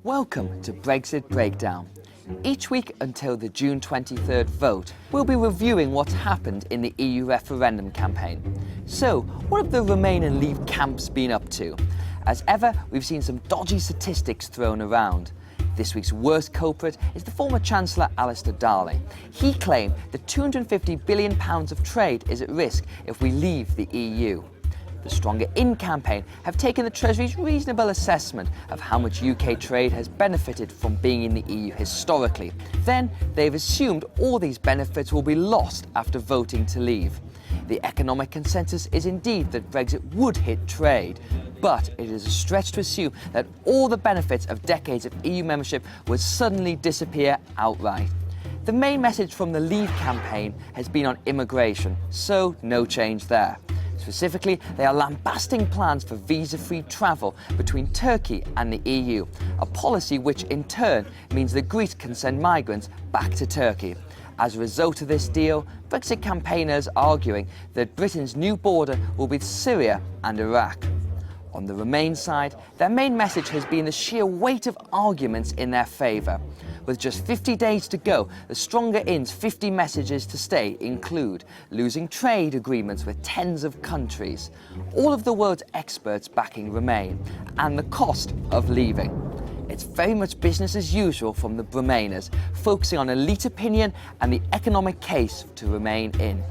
Welcome to Brexit Breakdown. Each week until the June 23rd vote, we'll be reviewing what's happened in the EU referendum campaign. So, what have the Remain and Leave camps been up to? As ever, we've seen some dodgy statistics thrown around. This week's worst culprit is the former Chancellor Alistair Darling. He claimed that £250 billion of trade is at risk if we leave the EU. The Stronger In campaign have taken the Treasury's reasonable assessment of how much UK trade has benefited from being in the EU historically. Then they've assumed all these benefits will be lost after voting to leave. The economic consensus is indeed that Brexit would hit trade, but it is a stretch to assume that all the benefits of decades of EU membership would suddenly disappear outright. The main message from the Leave campaign has been on immigration, so no change there. Specifically, they are lambasting plans for visa-free travel between Turkey and the EU, a policy which in turn means that Greece can send migrants back to Turkey. As a result of this deal, Brexit campaigners are arguing that Britain's new border will be Syria and Iraq. On the Remain side, their main message has been the sheer weight of arguments in their favour. With just 50 days to go, the Stronger In's 50 messages to stay include losing trade agreements with tens of countries, all of the world's experts backing Remain, and the cost of leaving. It's very much business as usual from the Remainers, focusing on elite opinion and the economic case to remain in.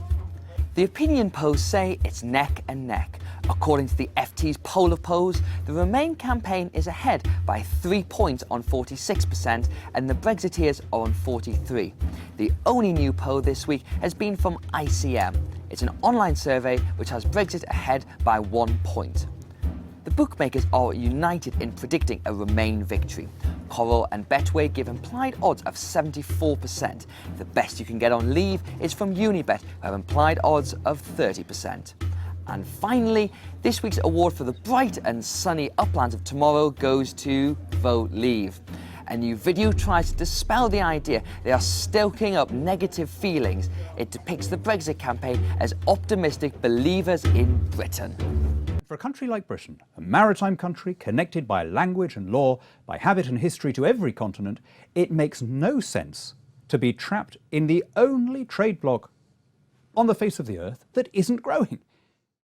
The opinion polls say it's neck and neck. According to the FT's poll of polls, the Remain campaign is ahead by 3 points on 46% and the Brexiteers are on 43%. The only new poll this week has been from ICM. It's an online survey which has Brexit ahead by 1 point. The bookmakers are united in predicting a Remain victory. Coral and Betway give implied odds of 74%. The best you can get on Leave is from Unibet, who have implied odds of 30%. And finally, this week's award for the bright and sunny uplands of tomorrow goes to Vote Leave. A new video tries to dispel the idea they are stoking up negative feelings. It depicts the Brexit campaign as optimistic believers in Britain. For a country like Britain, a maritime country connected by language and law, by habit and history to every continent, it makes no sense to be trapped in the only trade bloc on the face of the earth that isn't growing.